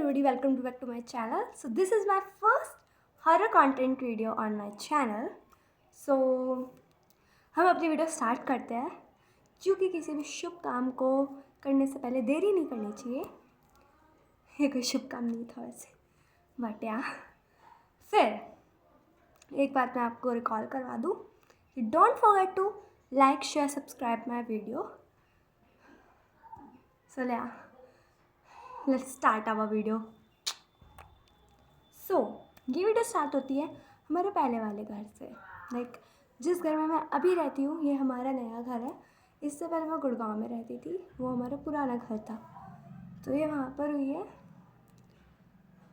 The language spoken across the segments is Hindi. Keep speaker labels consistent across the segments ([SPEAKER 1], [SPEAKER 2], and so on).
[SPEAKER 1] everybody, welcome back to my channel. So this is my first horror content video on my channel. So हम अपनी वीडियो स्टार्ट करते हैं क्योंकि किसी भी शुभ काम को करने से पहले देरी नहीं करनी चाहिए. ये कोई शुभ काम नहीं था वैसे, बट या फिर एक बात मैं आपको रिकॉल करवा दूँ कि don't forget to like share subscribe my video. So yeah, let's start our video. So ये वीडियो स्टार्ट होती है हमारे पहले वाले घर से. लाइक जिस घर में मैं अभी रहती हूँ ये हमारा नया घर है. इससे पहले मैं गुड़गांव में रहती थी, वो हमारा पुराना घर था. तो ये वहाँ पर हुई है.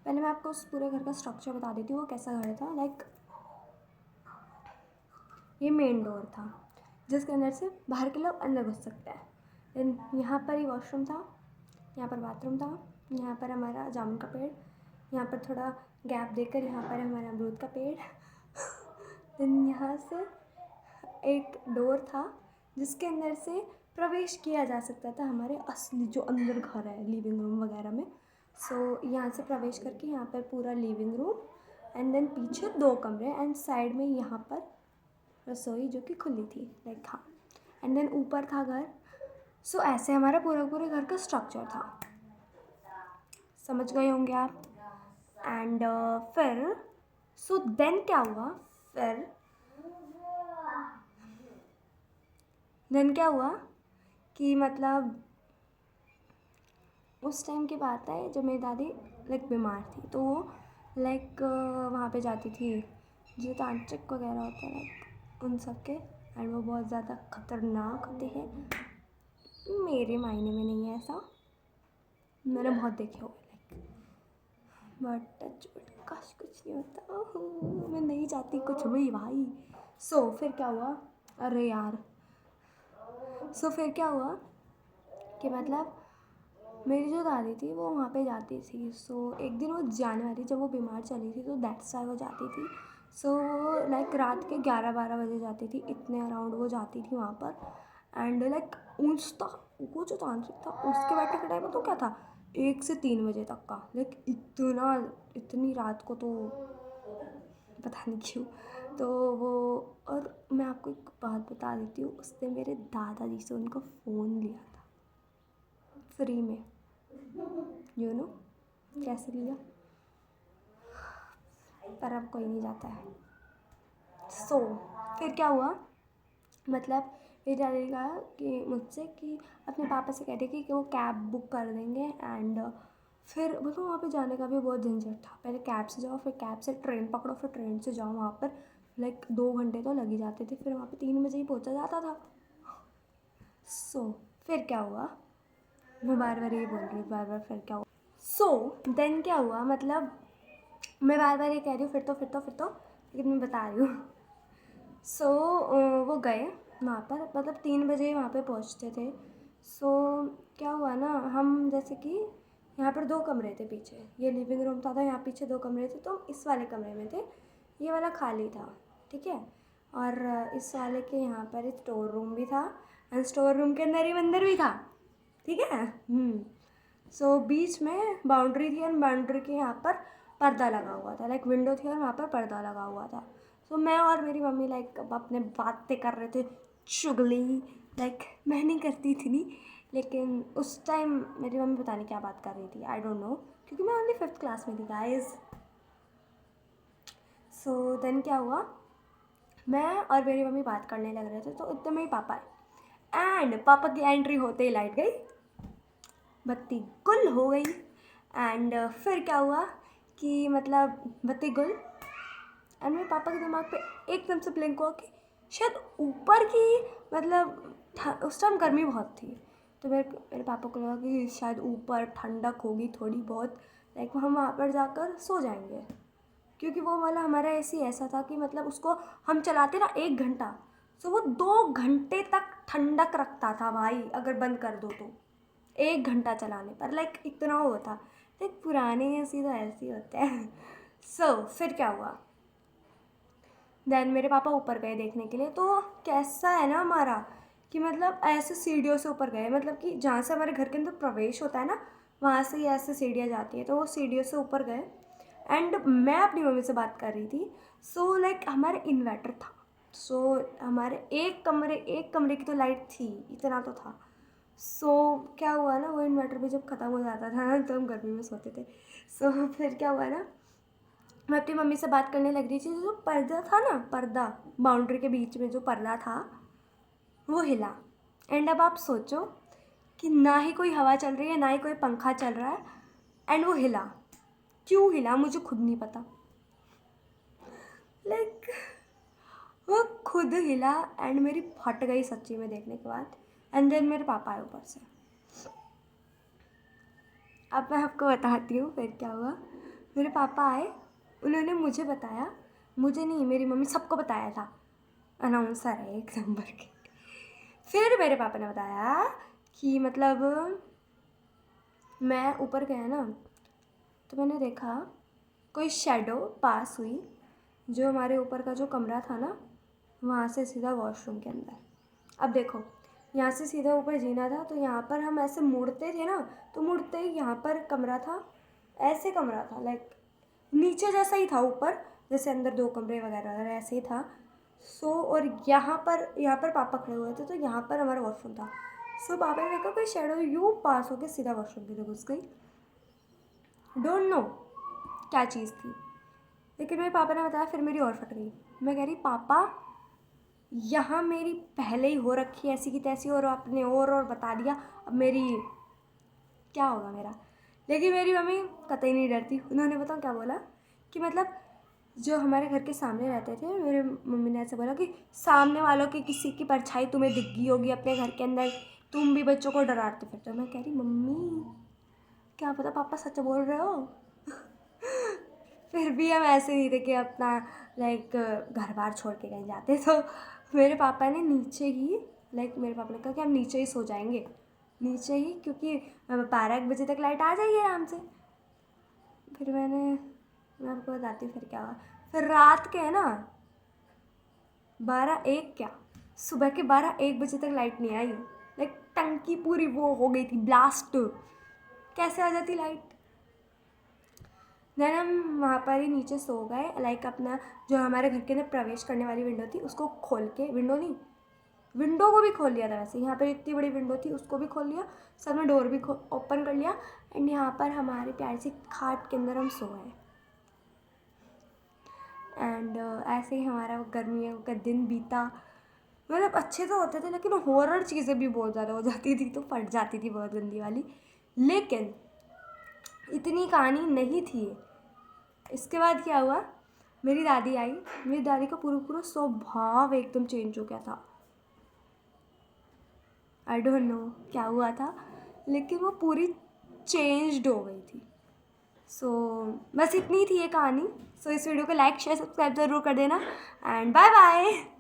[SPEAKER 1] पहले मैं आपको उस पूरे घर का स्ट्रक्चर बता देती हूँ वो कैसा घर था. लाइक ये मेन डोर था जिसके अंदर से बाहर के लोग अंदर घुस सकते हैं. देन यहाँ पर ही वॉशरूम था, यहाँ पर बाथरूम था, यहाँ पर हमारा जामुन का पेड़, यहाँ पर थोड़ा गैप देकर यहाँ पर हमारा अमरूद का पेड़. देन यहाँ से एक डोर था जिसके अंदर से प्रवेश किया जा सकता था हमारे असली जो अंदर घर है लिविंग रूम वगैरह में. सो यहाँ से प्रवेश करके यहाँ पर पूरा लिविंग रूम एंड देन पीछे 2 कमरे एंड साइड में यहाँ पर रसोई जो कि खुली थी. लाइक हाँ, एंड देन ऊपर था घर. सो ऐसे हमारा पूरे घर का स्ट्रक्चर था. समझ गए होंगे आप. एंड फिर सो देन क्या हुआ, देन क्या हुआ कि मतलब उस टाइम की बात है जब मेरी दादी लाइक बीमार थी. तो वो लाइक वहाँ पे जाती थी जो तांत्रिक वगैरह होता है लाइक उन सब के. एंड वो बहुत ज़्यादा ख़तरनाक होते हैं. मेरे मायने में नहीं है ऐसा, मैंने बहुत देखे हुए लाइक, बट काश कुछ नहीं होता. मैं नहीं चाहती कुछ भी भाई. सो फिर क्या हुआ, अरे यार सो फिर क्या हुआ कि मतलब मेरी जो दादी थी वो वहाँ पे जाती थी. सो एक दिन वो जाने वाली जब वो बीमार चली थी तो दैट्स वाई वो जाती थी. सो लाइक रात के 11-12 बजे जाती थी, इतने अराउंड वो जाती थी वहाँ पर. एंड लाइक उसका वो जो तांत्रिक था उसके बैठने का टाइम तो क्या था 1 से 3 बजे तक का. लाइक इतनी रात को तो पता नहीं क्यों. तो वो, और मैं आपको एक बात बता देती हूँ, उसने मेरे दादाजी से उनको फ़ोन लिया था फ्री में. यू नो कैसे लिया, पर अब कोई नहीं जाता है. सो फिर क्या हुआ, मतलब मेरी दादी ने कहा कि मुझसे कि अपने पापा से कहते कि वो कैब बुक कर देंगे. एंड फिर मतलब वहाँ पे जाने का भी बहुत झंझट था. पहले कैब से जाओ, फिर कैब से ट्रेन पकड़ो, फिर ट्रेन से जाओ. वहाँ पर लाइक 2 घंटे तो लग ही जाते थे. फिर वहाँ पे 3 बजे ही पहुँचा जाता था. सो फिर क्या हुआ, मैं बार बार ये बोल रही हूँ बार फिर क्या हुआ. सो देन क्या हुआ, मतलब मैं बार बार ये कह रही हूँ फिर तो लेकिन मैं बता रही हूँ. सो वो गए वहाँ पर, मतलब 3 बजे वहाँ पे पहुँचते थे. सो क्या हुआ ना, हम जैसे कि यहाँ पर 2 कमरे थे पीछे, ये लिविंग रूम था यहाँ पीछे 2 कमरे थे. तो हम इस वाले कमरे में थे, ये वाला खाली था, ठीक है. और इस वाले के यहाँ पर एक स्टोर रूम भी था एंड स्टोर रूम के अंदर ही मंदिर भी था, ठीक है. सो बीच में बाउंड्री थी एंड बाउंड्री के यहाँ पर पर्दा लगा हुआ था. लाइक विंडो थी और वहाँ पर पर्दा लगा हुआ था. सो मैं और मेरी मम्मी लाइक अपने बातें कर रहे थे, चुगली. लाइक मैं नहीं करती थी नहीं, लेकिन उस टाइम मेरी मम्मी पता नहीं क्या बात कर रही थी, आई डोंट नो, क्योंकि मैं ओनली 5th क्लास में थी गाइज. सो देन क्या हुआ, मैं और मेरी मम्मी बात करने लग रहे थे तो इतने में ही पापा आए. एंड पापा की एंट्री होते ही लाइट गई, बत्ती गुल हो गई. एंड फिर क्या हुआ कि मतलब बत्ती गुल एंड मेरे पापा के दिमाग पे एकदम से ब्लिंक हुआ कि शायद ऊपर की, मतलब उस टाइम गर्मी बहुत थी. तो मेरे पापा को लगा कि शायद ऊपर ठंडक होगी थोड़ी बहुत, लाइक हम वहाँ पर जाकर सो जाएंगे. क्योंकि वो वाला हमारा एसी ऐसा था कि मतलब उसको हम चलाते ना 1 घंटा, सो वो 2 घंटे तक ठंडक रखता था भाई. अगर बंद कर दो तो 1 घंटा चलाने पर, लाइक इतना वो था. लाइक पुराने एसी तो ऐसे ही होते हैं. सो फिर क्या हुआ, देन मेरे पापा ऊपर गए देखने के लिए. तो कैसा है ना हमारा कि मतलब ऐसे सीढ़ियों से ऊपर गए, मतलब कि जहाँ से हमारे घर के अंदर प्रवेश होता है ना वहाँ से ही ऐसे सीढ़ियाँ जाती हैं, तो वो सीढ़ियों से ऊपर गए एंड मैं अपनी मम्मी से बात कर रही थी। सो लाइक हमारे इन्वर्टर था, सो हमारे एक कमरे की तो लाइट थी, इतना तो था। सो क्या हुआ ना, वो इन्वर्टर भी जब ख़त्म हो जाता था ना तो हम गर्मी में सोते थे। सो फिर क्या हुआ ना, मैं अपनी मम्मी से बात करने लग रही थी, जो पर्दा था ना, पर्दा बाउंड्री के बीच में जो पर्दा था वो हिला। एंड अब आप सोचो कि ना ही कोई हवा चल रही है, ना ही कोई पंखा चल रहा है, एंड वो हिला। क्यों हिला मुझे खुद नहीं पता। लाइक वो खुद हिला एंड मेरी फट गई सच्ची में देखने के बाद। एंड देन मेरे पापा आए ऊपर से। अब मैं आपको बताती हूँ फिर क्या हुआ। मेरे पापा आए, उन्होंने मुझे बताया, मुझे नहीं मेरी मम्मी सबको बताया था, अनाउंसर है एक नंबर के। फिर मेरे पापा ने बताया कि मतलब मैं ऊपर गया ना तो मैंने देखा कोई शैडो पास हुई, जो हमारे ऊपर का जो कमरा था ना वहाँ से सीधा वॉशरूम के अंदर। अब देखो, यहाँ से सीधा ऊपर जीना था, तो यहाँ पर हम ऐसे मुड़ते थे ना, तो मुड़ते ही यहाँ पर कमरा था, ऐसे कमरा था, लाइक नीचे जैसा ही था, ऊपर जैसे अंदर 2 कमरे वगैरह वगैरह ऐसे ही था। सो और यहाँ पर पापा खड़े हुए थे, तो यहाँ पर हमारा वॉशरूम था। सो पापा ने देखा कोई शैडो यूँ पास होकर सीधा वॉशरूम के अंदर घुस गई। डोंट नो क्या चीज़ थी, लेकिन मेरे पापा ने बताया। फिर मेरी और फट गई। मैं कह रही पापा यहाँ मेरी पहले ही हो रखी ऐसी की तैसी, और आपने और बता दिया, अब मेरी क्या होगा मेरा। लेकिन मेरी मम्मी कतई नहीं डरती। उन्होंने बताओ क्या बोला कि मतलब जो हमारे घर के सामने रहते थे, मेरे मम्मी ने ऐसे बोला कि सामने वालों की किसी की परछाई तुम्हें दिख गई होगी अपने घर के अंदर, तुम भी बच्चों को डराते फिरते हो। मैं कह रही मम्मी क्या पता पापा सच बोल रहे हो। फिर भी हम ऐसे नहीं थे कि अपना लाइक घर बार छोड़ के कहीं जाते। तो मेरे पापा ने नीचे ही, लाइक मेरे पापा ने कहा कि हम नीचे ही सो जाएंगे, नीचे ही, क्योंकि 12-1 बजे तक लाइट आ जाएगी आराम से। फिर मैं आपको बताती हूँ फिर क्या हुआ। फिर रात के है ना 12-1 क्या, सुबह के 12-1 बजे तक लाइट नहीं आई। लाइक टंकी पूरी वो हो गई थी ब्लास्ट, कैसे आ जाती लाइट। देन हम वहाँ पर ही नीचे सो गए। लाइक अपना जो हमारे घर के अंदर प्रवेश करने वाली विंडो थी उसको खोल के, विंडो को भी खोल लिया था। वैसे यहाँ पर इतनी बड़ी विंडो थी उसको भी खोल लिया, सब में डोर भी ओपन कर लिया। एंड यहाँ पर हमारे प्यारी सी खाट के अंदर हम सो गए। एंड ऐसे ही हमारा गर्मियों का दिन बीता। मतलब अच्छे तो होते थे, लेकिन हॉरर चीज़ें भी बहुत ज़्यादा हो जाती थी, तो फट जाती थी बहुत गंदी वाली। लेकिन इतनी कहानी नहीं थी। इसके बाद क्या हुआ, मेरी दादी आई। मेरी दादी का पूरा स्वभाव एकदम चेंज हो गया था। आई डोंट नो क्या हुआ था, लेकिन वो पूरी चेंज्ड हो गई थी। सो बस इतनी थी ये कहानी। सो इस वीडियो को लाइक शेयर सब्सक्राइब ज़रूर कर देना एंड बाय बाय।